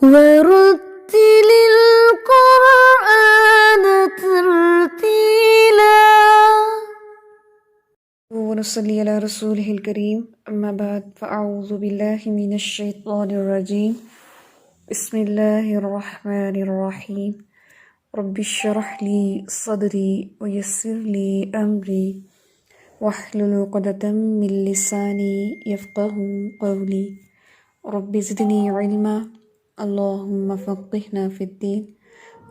ورتل القرآن ترتيلا ونصلي على رسوله الكريم أما بعد فأعوذ بالله من الشيطان الرجيم بسم الله الرحمن الرحيم رب اشرح لي صدري ويسر لي أمري واحلل عقدة من لساني يفقه قولي رب زدني علما اللهم فقهنا في الدين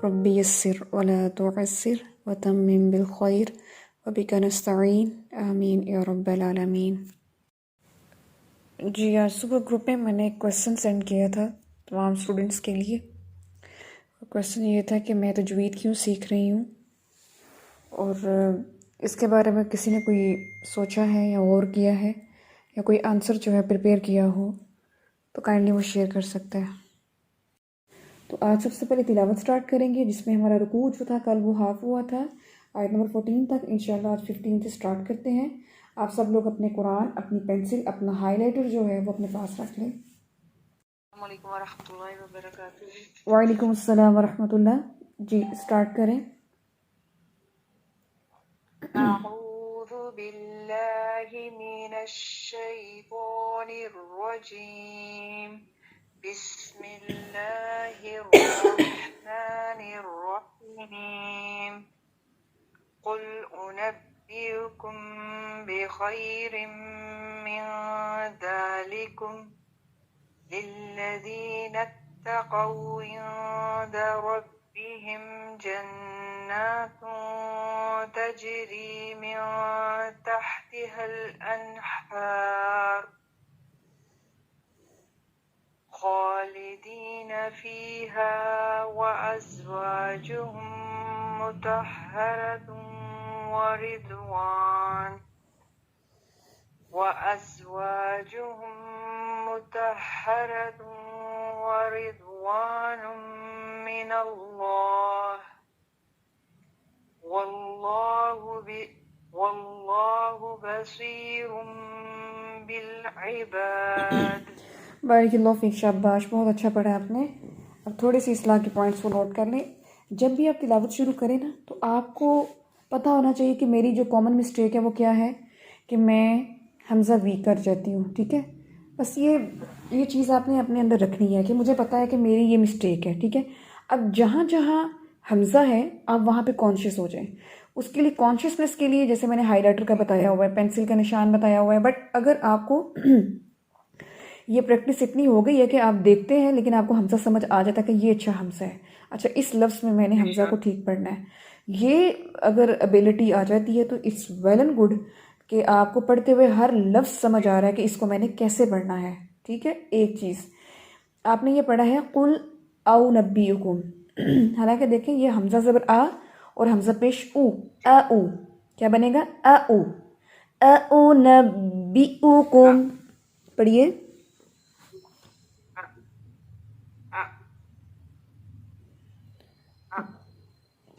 رب يسر ولا تعسر وتمم بالخير وبك نستعين آمین یا رب العالمین۔ جی آج صبح گروپ میں نے ایک کویسچن سینڈ کیا تھا تمام اسٹوڈنٹس کے لیے۔ کویسچن یہ تھا کہ میں تجوید کیوں سیکھ رہی ہوں، اور اس کے بارے میں کسی نے کوئی سوچا ہے یا غور کیا ہے یا کوئی آنسر جو ہے پریپیئر کیا ہو تو کائنڈلی وہ شیئر کر سکتا ہے۔ تو آج سب سے پہلے تلاوت سٹارٹ کریں گے، جس میں ہمارا رکوع جو تھا کل وہ ہاف ہوا تھا، آیت نمبر 14 تک۔ انشاءاللہ آج 15 سے سٹارٹ کرتے ہیں۔ آپ سب لوگ اپنے قرآن، اپنی پینسل، اپنا ہائی لائٹر جو ہے وہ اپنے پاس رکھ لیں۔ السلام علیکم ورحمۃ اللہ وبرکاتہ۔ وعلیکم السلام ورحمۃ اللہ۔ جی سٹارٹ کریں۔ اعوذ باللہ من الشیطان الرجیم، بسم اللہ الرحمن الرحیم، قل انبئکم بخیر من ذلکم للذین اتقوا عند ربهم جنات تجری من تحتها الانہار خالدین فیہا وازواجهم مطہرۃ ورضوان من اللہ واللہ بصیر بالعباد۔ بارک اللہ فیک، شاباش، بہت اچھا پڑھا آپ نے۔ اب تھوڑی سی اصلاح کے پوائنٹس کو نوٹ کر لیں۔ جب بھی آپ تلاوت شروع کریں نا تو آپ کو پتہ ہونا چاہیے کہ میری جو کامن مسٹیک ہے وہ کیا ہے، کہ میں حمزہ ویک کر جاتی ہوں، ٹھیک ہے؟ بس یہ چیز آپ نے اپنے اندر رکھنی ہے کہ مجھے پتہ ہے کہ میری یہ مسٹیک ہے، ٹھیک ہے؟ اب جہاں جہاں حمزہ ہے آپ وہاں پہ کانشیس ہو جائیں۔ اس کے لیے کانشیسنس کے لیے جیسے میں نے ہائی لائٹر کا بتایا ہوا ہے، پینسل کا نشان بتایا ہوا ہے، بٹ اگر آپ کو یہ پریکٹس اتنی ہو گئی ہے کہ آپ دیکھتے ہیں لیکن آپ کو حمزہ سمجھ آ جاتا ہے کہ یہ اچھا حمزہ ہے، اچھا اس لفظ میں نے حمزہ کو ٹھیک پڑھنا ہے، یہ اگر ابیلٹی آ جاتی ہے تو اٹس ویل اینڈ گڈ کہ آپ کو پڑھتے ہوئے ہر لفظ سمجھ آ رہا ہے کہ اس کو میں نے کیسے پڑھنا ہے، ٹھیک ہے؟ ایک چیز آپ نے یہ پڑھا ہے قل او نبیکم، حالانکہ دیکھیں یہ حمزہ زبر آ اور حمزہ پیش او، او کیا بنے گا؟ او نبیکم، پڑھیے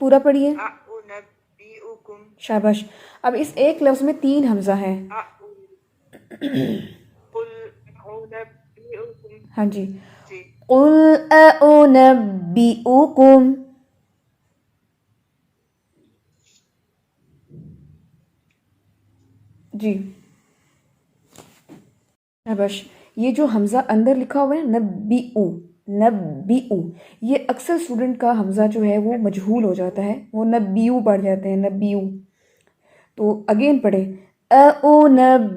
پورا پڑھیے، اعنبئکم، شاباش۔ اب اس ایک لفظ میں 3 حمزہ ہیں، قل انبئکم، ہاں جی، جی قل اعنبئکم، جی شاباش۔ یہ جو حمزہ اندر لکھا ہوا ہے نبئو، یہ اکثر اسٹوڈنٹ کا حمزہ جو ہے وہ مجہول ہو جاتا ہے، وہ نبیو پڑھ جاتے ہیں، نبیو۔ تو اگین پڑھے اعنبئکم،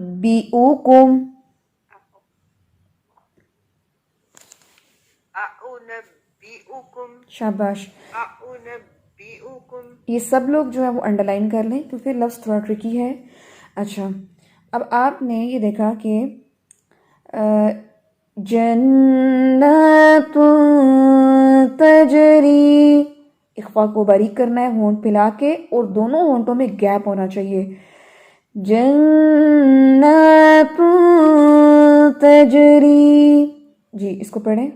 اعنبئکم، شاباش۔ اعنبئکم، یہ سب لوگ جو ہے وہ انڈر لائن کر لیں کیونکہ لفظ تھوڑا ٹرکی ہے۔ اچھا اب آپ نے یہ دیکھا کہ جنات تجری، اخفا کو باریک کرنا ہے ہونٹ پھیلا کے اور دونوں ہونٹوں میں گیپ ہونا چاہیے، جنات تجری، جی اس کو پڑھیں،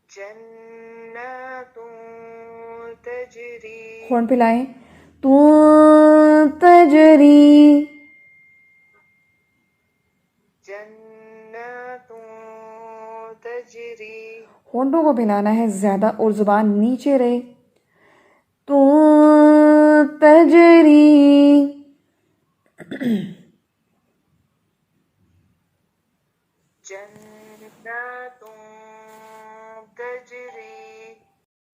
جنات تجری، ہونٹ پھیلائیں، تجری، جنات تجري ہونٹوں کو پھیلانا ہے زیادہ اور زبان نیچے رہے. تو تجری. جنات تجري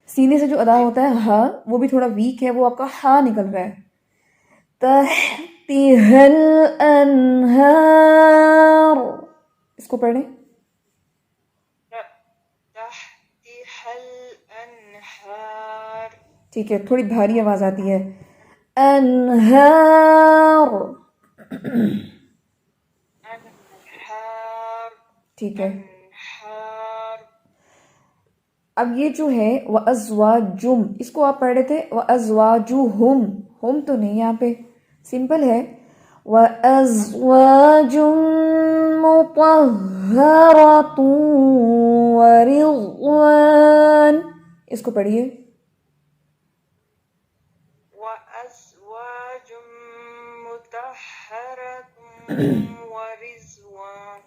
سینے سے جو ادا ہوتا ہے ہا وہ بھی تھوڑا ویک ہے، وہ آپ کا ہا نکل رہا ہے. تحتها الانہار، اس کو پڑھیں. تحتها الأنهار ٹھیک ہے، تھوڑی بھاری آواز آتی ہے. انہار. أنهار ٹھیک ہے. أنهار اب یہ جو ہے وَأَزْوَاجُمْ، اس کو آپ پڑھ رہے تھے وَأَزْوَاجُهُمْ، ہم تو نہیں یہاں پہ، سمپل ہے. وَأَزْوَاجٌ مُطَهَّرَةٌ وَرِضْوَانٌ، اس کو پڑھیے. وأزواج مطهرة ورضوان.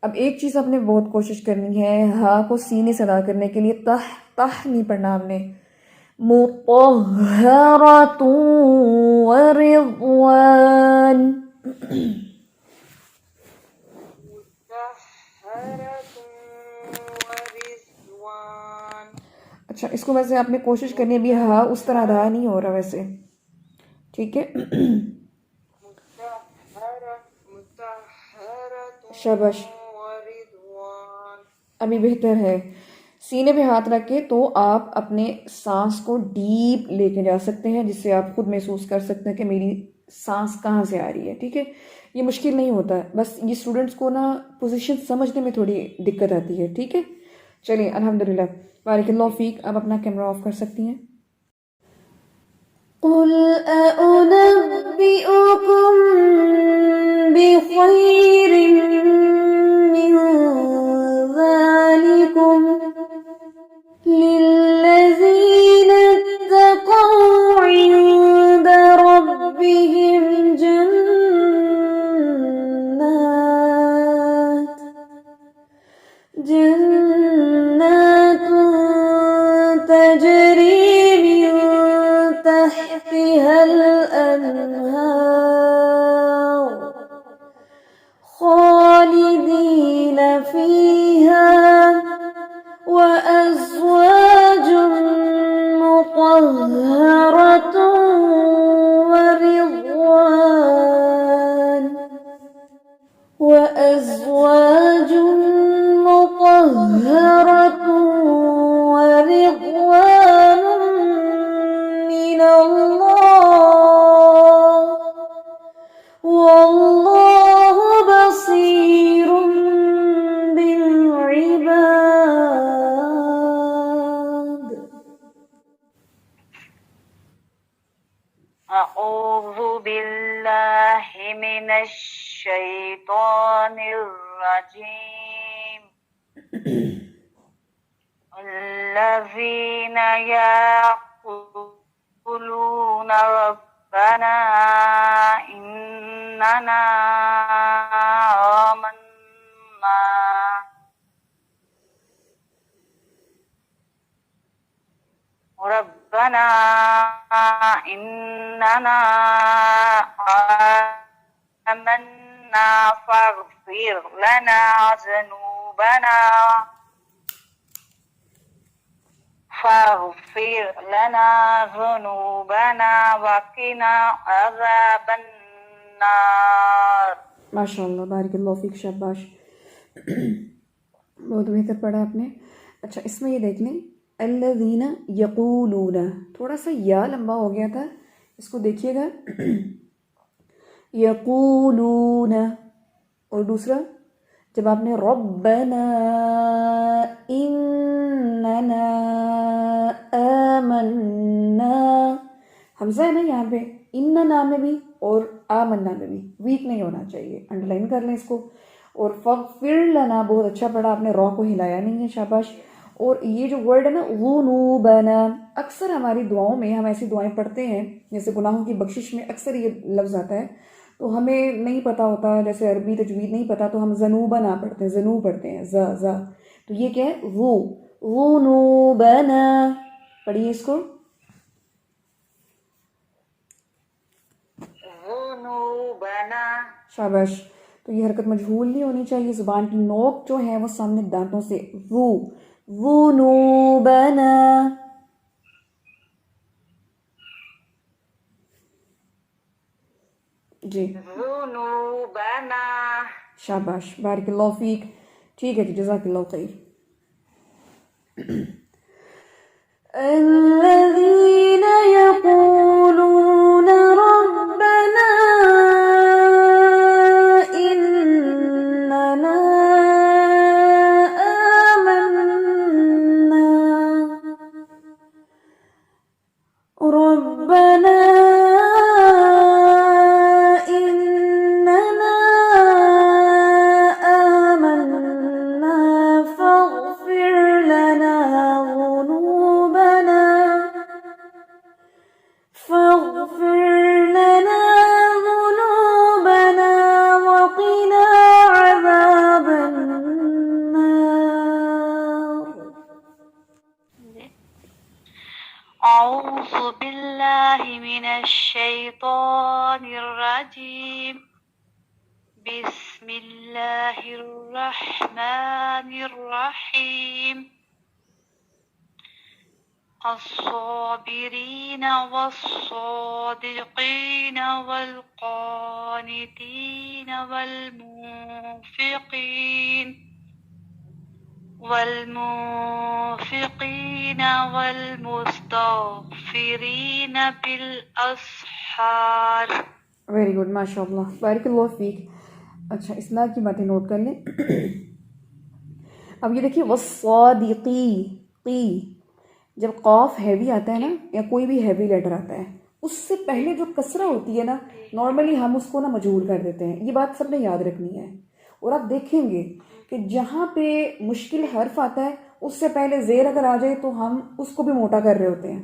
اب ایک چیز آپ نے بہت کوشش کرنی ہے ہا کو سینے سے ادا کرنے کے لیے، تہ تہ نہیں پڑھنا آپ نے. مطہرۃ ورضوان. مطهرة ورضوان. اچھا، اس کو ویسے آپ نے کوشش کرنی ہے، ابھی ہا اس طرح ادا نہیں ہو رہا ویسے، ٹھیک ہے. مطهرة شاباش، ورضوان. ابھی بہتر ہے. سینے پہ ہاتھ رکھ کے تو آپ اپنے سانس کو ڈیپ لے کے جا سکتے ہیں، جس سے آپ خود محسوس کر سکتے ہیں کہ میری سانس کہاں سے آ رہی ہے. ٹھیک ہے، یہ مشکل نہیں ہوتا ہے، بس یہ اسٹوڈنٹس کو نا پوزیشن سمجھنے میں تھوڑی دقت آتی ہے. ٹھیک ہے، چلیے الحمدللہ. بارک اللہ فیک. اب اپنا کیمرہ آف کر سکتی ہیں. قل أنبئكم بخير من ذلكم للذين اتقوا عند ربهم جنات تجري من تحتها الأنهار خالدين فيها وأزواج مطهرة ورضوان. وأزواج مطهرة ورضوان من الله والله بصير بالعباد. أعوذ بالله من الشيطان الرجيم. الذين يقولون ربنا إننا آمنا ربنا إننا آمنا فاغفر لنا ذنوبنا وقنا عذاب النار. ماشاء اللہ، بارک اللہ فیک. شاباش، بہت بہتر پڑھا آپ نے. اچھا، اس میں یہ دیکھ لیں الذین یقولون، تھوڑا سا یا لمبا ہو گیا تھا، اس کو دیکھیے گا. یقولون. اور دوسرا جب آپ نے ربنا اننا آمنا، حمزہ ہے نا یہاں پہ، اننا میں بھی اور آمنا میں بھی، ویک نہیں ہونا چاہیے، انڈر لائن کر لیں اس کو. اور فغفر لنا، بہت اچھا پڑھا آپ نے، را کو ہلایا نہیں ہے، شاباش. اور یہ جو ورڈ ہے نا ذنوبنا، اکثر ہماری دعاؤں میں ہم ایسی دعائیں پڑھتے ہیں، جیسے گناہوں کی بخشش میں اکثر یہ لفظ آتا ہے، تو ہمیں نہیں پتہ ہوتا، جیسے عربی تجوید نہیں پتہ، تو ہم ذنوبنا پڑھتے ہیں، ذنوب پڑھتے ہیں، ز. تو یہ کیا ہے؟ ذنوبنا. پڑھیے اس کو. ذنوبنا. شاباش. تو یہ حرکت مجہول نہیں ہونی چاہیے، زبان کی نوک جو ہے وہ سامنے دانتوں سے. ذنوبنا. جی ذنوبنا. شاباش، بارک اللہ فیک. ٹھیک ہے جی، جزاک اللہ خیر. الذين يقولون ربنا إننا آمنا ربنا إننا آمنا فاغفر لنا ذنوبنا وقنا عذاب النار. أعوذ بالله من الشيطان الرجيم. بسم الله الرحمن الرحيم. الصابرين والصادقين والقانتين والمنفقين والمستغفرين بالأسحار. ویری گڈ، ماشاء اللہ، بارک اللہ فیک. اچھا، اصلاح کی باتیں نوٹ کر لیں. اب یہ دیکھیے، والصادقی، قی جب قاف ہیوی آتا ہے نا، یا کوئی بھی ہیوی لیٹر آتا ہے، اس سے پہلے جو کسرہ ہوتی ہے نا، نارملی ہم اس کو نا مجہول کر دیتے ہیں. یہ بات سب نے یاد رکھنی ہے. اور آپ دیکھیں گے کہ جہاں پہ مشکل حرف آتا ہے اس سے پہلے زیر اگر آ جائے تو ہم اس کو بھی موٹا کر رہے ہوتے ہیں،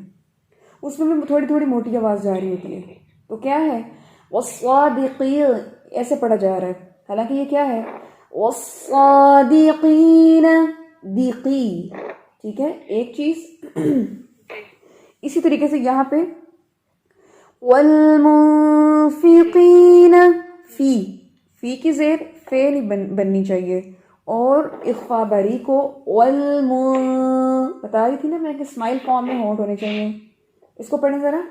اس میں بھی تھوڑی تھوڑی موٹی آواز جا رہی ہوتی ہے. تو کیا ہے؟ والصادقین ایسے پڑھا جا رہا ہے، حالانکہ یہ کیا ہے؟ والصادقین، دیقی. ٹھیک ہے، ایک چیز. اسی طریقے سے یہاں پہ والمنفقین، فی کی زیر فے نہیں بننی چاہیے، اور اخفا بری کو بتا رہی تھی نا میں کہ اسمائل فارم میں ہونٹ ہونے چاہیے. اس کو پڑھیں ذرا.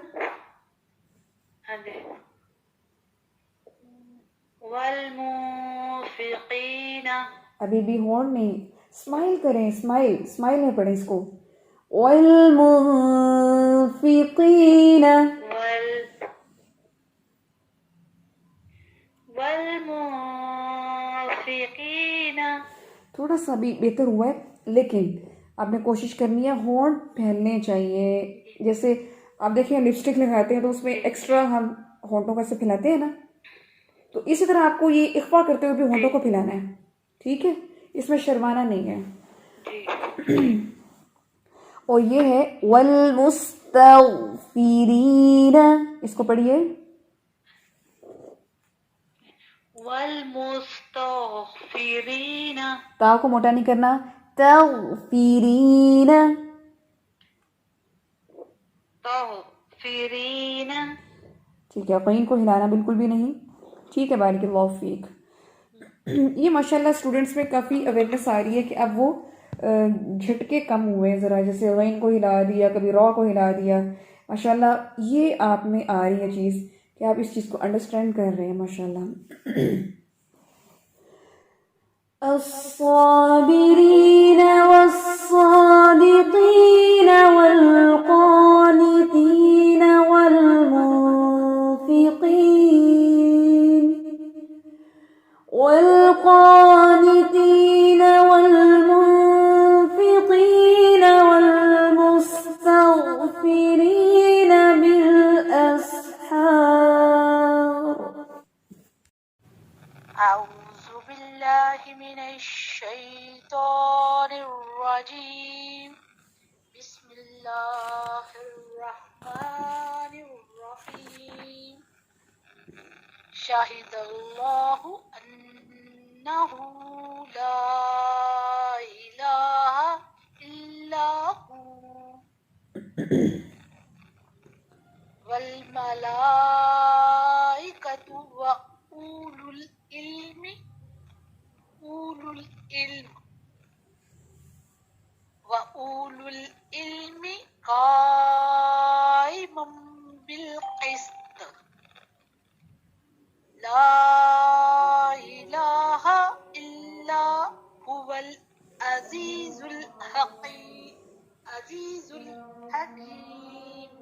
والمنفقین. ابھی بھی ہونٹ نہیں، اسمائل کریں، اسمائل میں پڑھیں اس کو. والمنفقین. والمنفقین. تھوڑا سا بھی بہتر ہوا ہے، لیکن آپ نے کوشش کرنی ہے ہونٹ پھیلنے چاہیے. جیسے آپ دیکھیں لپسٹک لگاتے ہیں تو اس میں ایکسٹرا ہم ہونٹوں کا سے پھیلاتے ہیں نا، تو اسی طرح آپ کو یہ اخفا کرتے ہوئے بھی ہونٹوں کو پھیلانا ہے. ٹھیک ہے، اس میں شرمانا نہیں ہے. اور یہ ہے والمستغفرین، اس کو پڑھیے. والمستغفرین. تا کو موٹا نہیں کرنا، تغفرین. تغفرین. ٹھیک ہے، قین کو ہلانا بالکل بھی نہیں. ٹھیک ہے، بارک اللہ فیک. یہ ماشاءاللہ اسٹوڈنٹس میں کافی اویئرنیس آ رہی ہے کہ اب وہ جھٹکے کم ہوئے ہیں ذرا، جیسے غین کو ہلا دیا، کبھی را کو ہلا دیا. ماشاءاللہ یہ آپ میں آ رہی ہے چیز کہ آپ اس چیز کو انڈرسٹینڈ کر رہے ہیں ماشاءاللہ. الصابرین والصادقین والقانتین والمنفقین والمستغفرین بالاسحار. أعوذ بالله من الشيطان الرجيم. بسم الله الرحمن الرحيم. شهد الله أنه لا إله والملائکۃ وَأُولُو الْعِلْمِ قَائِمًا بِالْقِسْطِ لا الہ الا هو العزیز الحکیم.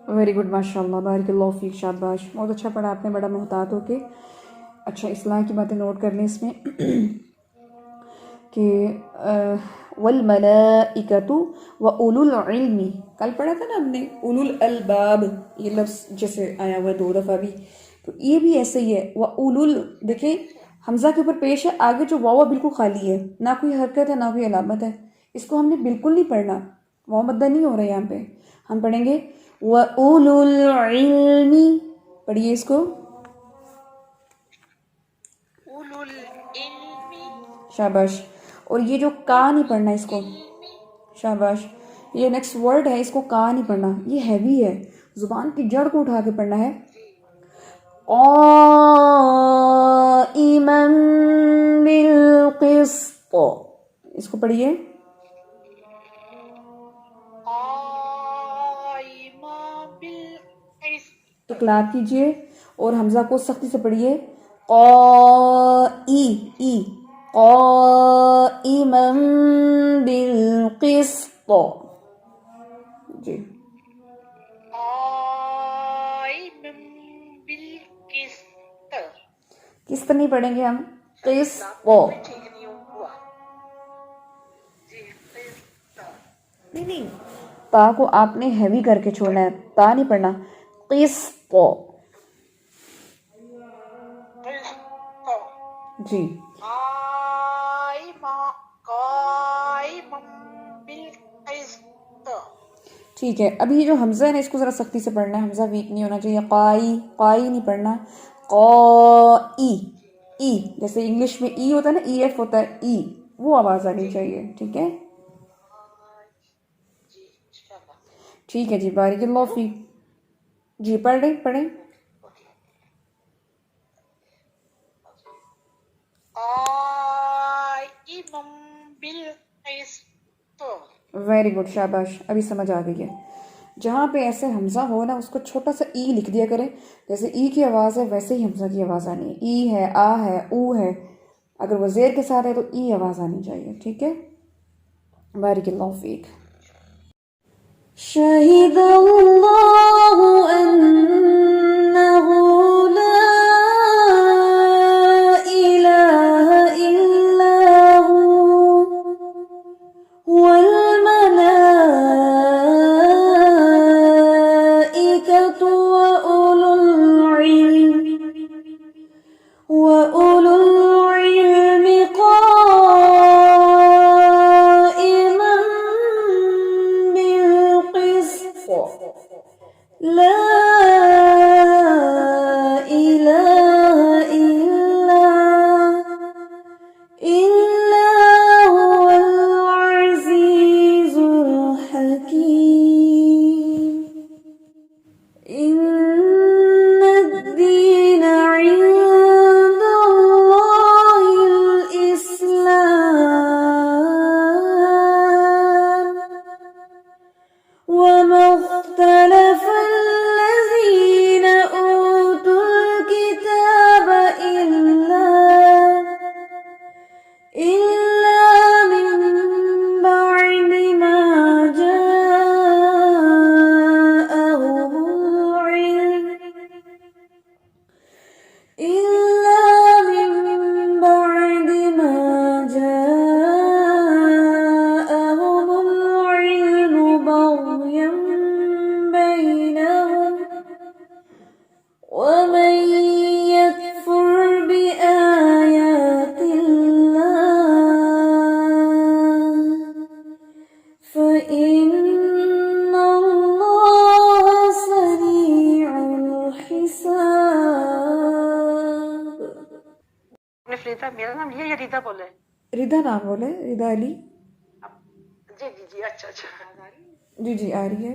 ویری گڈ، ماشاء اللہ، بارک اللہ فیک، شاباش، بہت اچھا پڑھا آپ نے، بڑا محتاط ہو کے. اچھا، اصلاح کی باتیں نوٹ کر لیں اس میں کہ والملائکۃ واولو العلم، کل پڑھا تھا نا ہم نے اولو الالباب، یہ لفظ جیسے آیا ہوا ہے 2 دفعہ بھی، تو یہ بھی ایسے ہی ہے. دیکھیں حمزہ کے اوپر پیش ہے، آگے جو واو بالکل خالی ہے، نہ کوئی حرکت ہے نہ کوئی علامت ہے. اس کو ہم نے بالکل نہیں پڑھنا، واو مدہ نہیں ہو رہا ہے یہاں پہ. ہم پڑھیں گے وَأُولُو الْعِلْمِ، پڑھیے اس کو، اولو العلم شاباش. اور یہ جو کا نہیں پڑھنا اس کو، شاباش. یہ نیکسٹ ورڈ ہے، اس کو کا نہیں پڑھنا، یہ ہیوی ہے، زبان کی جڑ کو اٹھا کے پڑھنا ہے. قائمًا بالقسط، اس کو پڑھیے، قائمہ بالقسط. اقلاب کیجئے اور حمزہ کو سختی سے پڑھیے. قائمًا بالقسط، جی. قائمًا بالقسط. قسط نہیں پڑھیں گے ہم، قسط. ٹھیک نہیں ہوا جی. قسط. نہیں، تا کو آپ نے ہیوی کر کے چھوڑنا ہے، تا نہیں پڑھنا. قسط، جی. قائمًا بالقسط. ٹھیک ہے. ابھی یہ جو حمزہ ہے نا، اس کو ذرا سختی سے پڑھنا ہے، حمزہ ویک نہیں ہونا چاہیے. قائی نہیں پڑھنا، ای، جیسے انگلش میں ای ہوتا ہے نا، ای ایف ہوتا ہے، ای، وہ آواز آنی چاہیے. ٹھیک ہے، جی انشاءاللہ. ٹھیک ہے جی، بارک اللہ فیک. جی پڑھیں. قائمًا بالقسط. ویری گڈ، شاباش، ابھی سمجھ آ گئی ہے. جہاں پہ ایسے حمزہ ہو نا، اس کو چھوٹا سا ای لکھ دیا کریں، جیسے ای کی آواز ہے ویسے ہی حمزہ کی آواز آنی ہے. ای ہے، آ ہے، او ہے، اگر وہ زیر کے ساتھ ہے تو ای آواز آنی چاہیے. ٹھیک ہے، بارک اللہ فیک. شہید اللہ انہ لا الہ الا ہو والملائکۃ وَأُولُو الْعِلْمِ قَائِمًا بِالْقِسْطِ لا إله إلا هو العزيز الحكيم. إن الدين عند الله الإسلام وما اختلف الذين أوتوا الكتاب إلا من بعد ما جاءهم العلم بغيا بينهم ومن يكفر بآيات الله فإن الله سريع الحساب. ریدا، میرا نام یہ ریدا بولے. ردا نام بولے، ردا علی. جی اچھا. جی آ رہی ہے.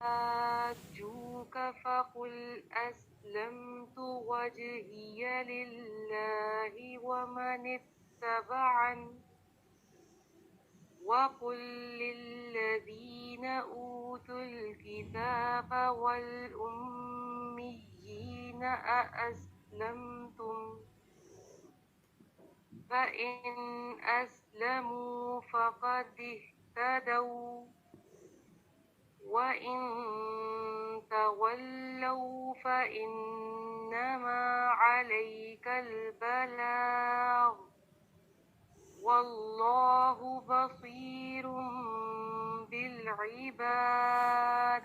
حاجوك فقل أسلمت وجهي لله ومن اتبعني وقل للذين أوتوا الكتاب والأميين أأسلمتم فإن أسلموا فقد اهتدوا وإن تولوا فإنما عليك البلاغ والله بصير بالعباد.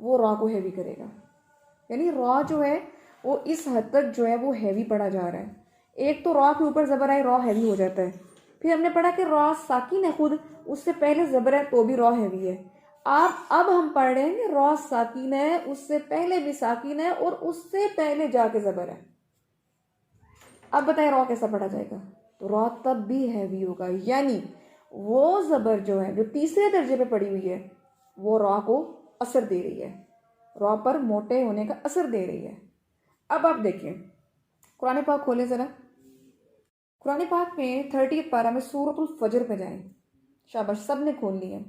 وہ را کو ہیوی کرے گا. یعنی را جو ہے وہ اس حد تک جو ہے وہ ہیوی پڑا جا رہا ہے. ایک تو را کے اوپر زبر آئے را ہیوی ہو جاتا ہے. پھر ہم نے پڑھا کہ را ساکن ہے خود, اس سے پہلے زبر ہے تو بھی را ہیوی ہے. اب ہم پڑھ رہے ہیں کہ را ساکن ہے, اس سے پہلے بھی ساکن ہے, اور اس سے پہلے جا کے زبر ہے. اب بتائیں را کیسا پڑھا جائے گا؟ تو را تب بھی ہیوی ہوگا. یعنی وہ زبر جو ہے جو تیسرے درجے پہ پڑی ہوئی ہے وہ را کو اثر دے رہی ہے, را پر موٹے ہونے کا اثر دے رہی ہے. اب آپ دیکھیں قرآن پاک کھولیں ذرا. قرآن پاک میں 30 پارہ میں سورۃ الفجر پہ جائیں. شاباش, سب نے کھول لی ہے.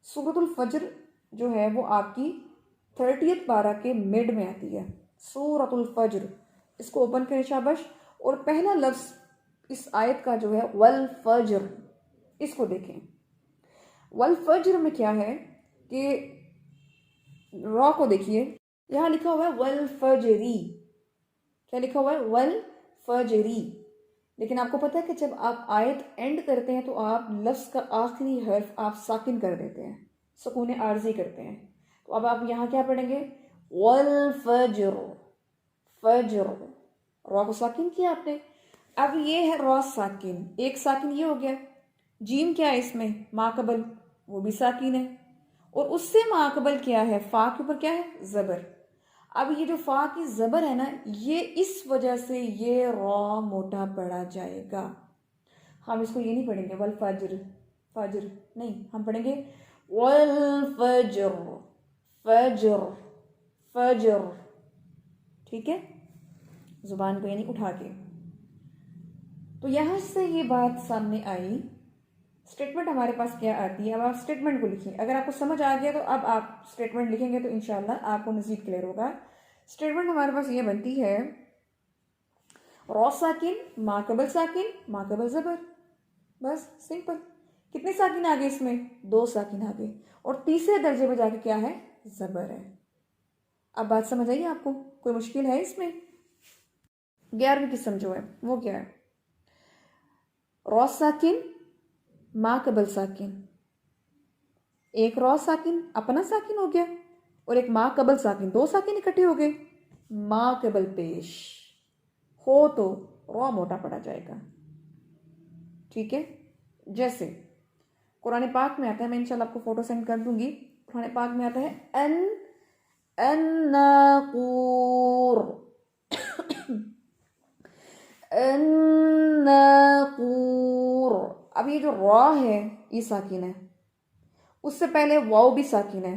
سورۃ الفجر جو ہے وہ آپ کی 30 پارہ کے مڈ میں آتی ہے. سورۃ الفجر, اس کو اوپن کریں شاباش. اور پہلا لفظ اس آیت کا جو ہے والفجر, اس کو دیکھیں. والفجر میں کیا ہے کہ را کو دیکھیے, یہاں لکھا ہوا ہے والفجری. کیا لکھا ہوا ہے؟ والفجری. لیکن آپ کو پتہ ہے کہ جب آپ آیت اینڈ کرتے ہیں تو آپ لفظ کا آخری حرف آپ ساکن کر دیتے ہیں, سکون عارضی کرتے ہیں. تو اب آپ یہاں کیا پڑھیں گے؟ والفجر, فجر, را کو ساکن کیا آپ نے. اب یہ ہے را ساکن, ایک ساکن یہ ہو گیا. جیم کیا ہے اس میں؟ ما قبل, وہ بھی ساکن ہے. اور اس سے ما قبل کیا ہے؟ فا کے اوپر کیا ہے؟ زبر. اب یہ جو فا کی زبر ہے نا, یہ اس وجہ سے یہ را موٹا پڑا جائے گا. ہم اس کو یہ نہیں پڑھیں گے والفجر, فجر نہیں, ہم پڑھیں گے والفجر, فجر, فجر. ٹھیک ہے, زبان کو یعنی اٹھا کے. تو یہاں سے یہ بات سامنے آئی. اسٹیٹمنٹ ہمارے پاس کیا آتی ہے؟ اب آپ اسٹیٹمنٹ کو لکھیں. اگر آپ کو سمجھ آ گیا تو اب آپ اسٹیٹمنٹ لکھیں گے تو انشاءاللہ آپ کو مزید کلیئر ہوگا. اسٹیٹمنٹ ہمارے پاس یہ بنتی ہے را ساکن, ما قبل ساکن, ما قبل زبر. بس سمپل. کتنے ساکن آگے اس میں؟ 2 ساکن آگے, اور تیسرے درجے پہ جا کے کیا ہے؟ زبر ہے. اب بات سمجھ آئیے آپ کو؟ کوئی مشکل ہے اس میں؟ 11ویں قسم جو ہے وہ کیا ہے؟ را ساکن, ما قبل ساکن. ایک را ساکن اپنا ساکن ہو گیا, اور ایک ما قبل ساکن, 2 ساکن اکٹھے ہو گئے. ما قبل پیش ہو تو را موٹا پڑا جائے گا. ٹھیک ہے, جیسے قرآن پاک میں آتا ہے, میں انشاءاللہ آپ کو فوٹو سینڈ کر دوں گی. قرآن پاک میں آتا ہے الناقور, الناقور. اب یہ جو را ہے یہ ساکن ہے, اس سے پہلے واو بھی ساکن ہے,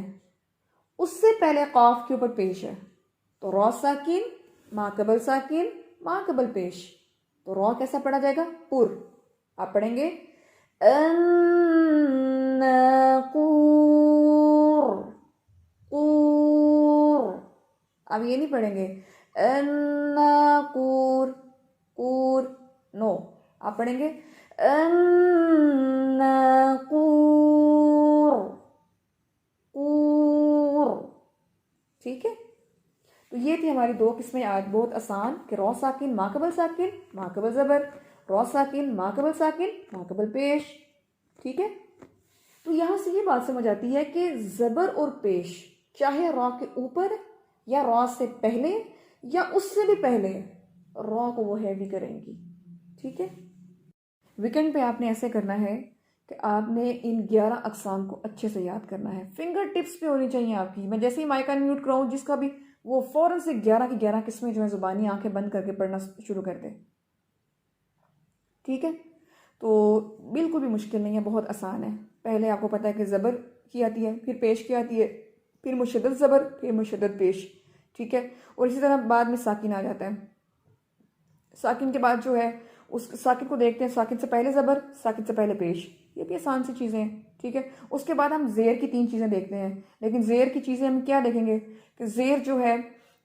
اس سے پہلے قاف کے اوپر پیش ہے. تو را ساکن, ما قبل ساکن, ما قبل پیش. تو را کیسا پڑھا جائے گا؟ پر. آپ پڑھیں گے الناقور, قور. اب یہ نہیں پڑھیں گے الناقور, قور, نو. آپ پڑھیں گے الناقور, قور. ٹھیک ہے, تو یہ تھی ہماری 2 قسمیں آج, بہت آسان, کہ را ساکن, ما قبل ساکن, ما قبل زبر, را ساکن, ما قبل ساکن, ما قبل پیش. ٹھیک ہے, تو یہاں سے یہ بات سمجھ آتی ہے کہ زبر اور پیش چاہے را کے اوپر یا را سے پہلے یا اس سے بھی پہلے, را کو وہ ہیوی کریں گی. ٹھیک ہے, ویکنڈ پہ آپ نے ایسے کرنا ہے کہ آپ نے ان 11 اقسام کو اچھے سے یاد کرنا ہے. فنگر ٹپس پہ ہونی چاہیے آپ کی. میں جیسے ہی مائک انمیوٹ کراؤں جس کا بھی, وہ فوراً سے 11 کی 11 قسمیں جو ہیں زبانی آنکھیں بند کر کے پڑھنا شروع کر دے. ٹھیک ہے, تو بالکل بھی مشکل نہیں ہے, بہت آسان ہے. پہلے آپ کو پتہ ہے کہ زبر کی آتی ہے, پھر پیش کی آتی ہے, پھر مشدد زبر, پھر مشدد پیش. ٹھیک ہے, اور اسی طرح بعد میں ساکن آ جاتا ہے. ساکن کے بعد جو ہے اس ساکن کو دیکھتے ہیں, ساکن سے پہلے زبر, ساکن سے پہلے پیش. یہ بھی آسان سی چیزیں ہیں. ٹھیک ہے, اس کے بعد ہم زیر کی 3 چیزیں دیکھتے ہیں. لیکن زیر کی چیزیں ہم کیا دیکھیں گے کہ زیر جو ہے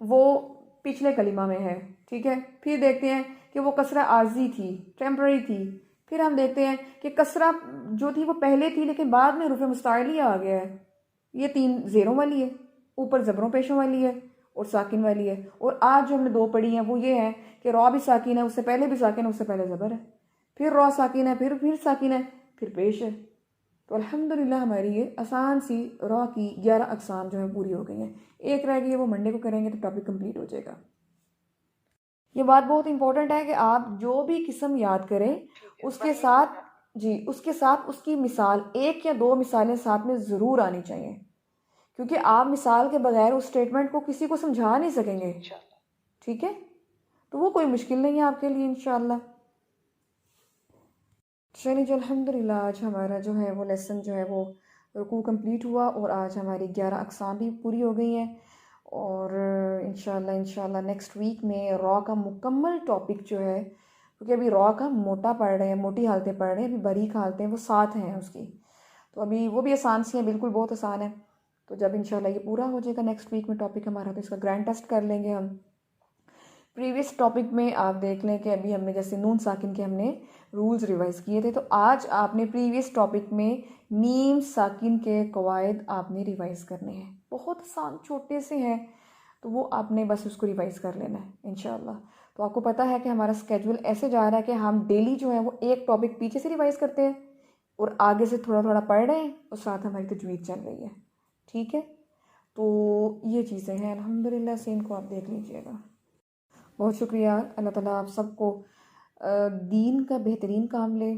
وہ پچھلے کلمہ میں ہے. ٹھیک ہے, پھر دیکھتے ہیں کہ وہ کسرہ عارضی تھی, ٹیمپرری تھی. پھر ہم دیکھتے ہیں کہ کسرہ جو تھی وہ پہلے تھی لیکن بعد میں حروف مستعلیہ آ گیا ہے. یہ 3 زیروں والی ہے, اوپر زبروں پیشوں والی ہے, اور ساکن والی ہے. اور آج جو ہم نے 2 پڑھی ہیں وہ یہ ہے کہ را بھی ساکن ہے, اس سے پہلے بھی ساکن ہے, اس سے پہلے زبر ہے, پھر را ساکن ہے, پھر ساکن ہے, پھر پیش ہے. تو الحمدللہ ہماری یہ آسان سی را کی 11 اقسام جو ہے پوری ہو گئی ہیں. ایک رہ گئی ہے، وہ منڈے کو کریں گے تو ٹاپک کمپلیٹ ہو جائے گا. یہ بات بہت امپورٹنٹ ہے کہ آپ جو بھی قسم یاد کریں اس کے ساتھ اس کی مثال 1 یا 2 مثالیں ساتھ میں ضرور آنی چاہیے، کیونکہ آپ مثال کے بغیر اس اسٹیٹمنٹ کو کسی کو سمجھا نہیں سکیں گے. ٹھیک ہے، تو وہ کوئی مشکل نہیں ہے آپ کے لیے انشاءاللہ. چلیے جو الحمدللہ آج ہمارا جو ہے وہ لیسن جو ہے وہ رکوع کمپلیٹ ہوا، اور آج ہماری 11 اقسام بھی پوری ہو گئی ہیں. اور انشاءاللہ نیکسٹ ویک میں را کا مکمل ٹاپک جو ہے، کیونکہ ابھی را کا موٹا پڑھ رہے ہیں، موٹی حالتیں پڑھ رہے ہیں، ابھی باریک حالتیں وہ 7 ہیں اس کی، تو ابھی وہ بھی آسان سی ہیں، بالکل بہت آسان ہے. تو جب انشاءاللہ یہ پورا ہو جائے گا نیکسٹ ویک میں ٹاپک ہمارا، تو اس کا گرینڈ ٹیسٹ کر لیں گے ہم. پریویس ٹاپک میں آپ دیکھ لیں کہ ابھی ہم نے جیسے نون ساکن کے ہم نے رولز ریوائز کیے تھے، تو آج آپ نے پریویس ٹاپک میں میم ساکن کے قواعد آپ نے ریوائز کرنے ہیں. بہت آسان چھوٹے سے ہیں، تو وہ آپ نے بس اس کو ریوائز کر لینا ہے انشاءاللہ. تو آپ کو پتہ ہے کہ ہمارا اسکیجول ایسے جا رہا ہے کہ ہم ڈیلی جو ہے وہ ایک ٹاپک پیچھے سے ریوائز کرتے ہیں اور آگے سے تھوڑا تھوڑا پڑھ رہے ہیں، اور ساتھ ہماری تجوید چل رہی ہے. ٹھیک ہے، تو یہ چیزیں ہیں الحمدللہ سے، ان کو آپ دیکھ لیجئے گا. بہت شکریہ. اللہ تعالیٰ آپ سب کو دین کا بہترین کام لے،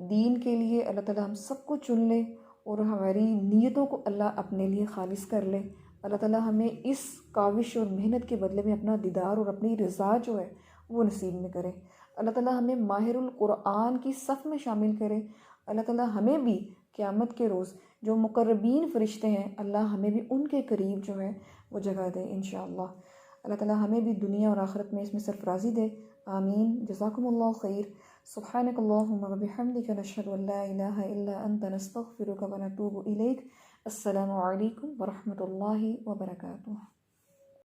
دین کے لیے اللہ تعالیٰ ہم سب کو چن لے، اور ہماری نیتوں کو اللہ اپنے لیے خالص کر لے. اللہ تعالیٰ ہمیں اس کاوش اور محنت کے بدلے میں اپنا دیدار اور اپنی رضا جو ہے وہ نصیب میں کرے. اللہ تعالیٰ ہمیں ماہر القرآن کی صف میں شامل کرے. اللہ تعالیٰ ہمیں بھی قیامت کے روز جو مقربین فرشتے ہیں، اللہ ہمیں بھی ان کے قریب جو ہے وہ جگہ دے انشاءاللہ. اللہ تعالیٰ ہمیں بھی دنیا اور آخرت میں اس میں سرفرازی دے. آمین. جزاکم اللہ خیر. سبحانک اللہم و بحمدک، نشہد ان لا الہ الا انت، نستغفرک و نتوب الیک. السلام علیکم ورحمۃ اللہ وبرکاتہ.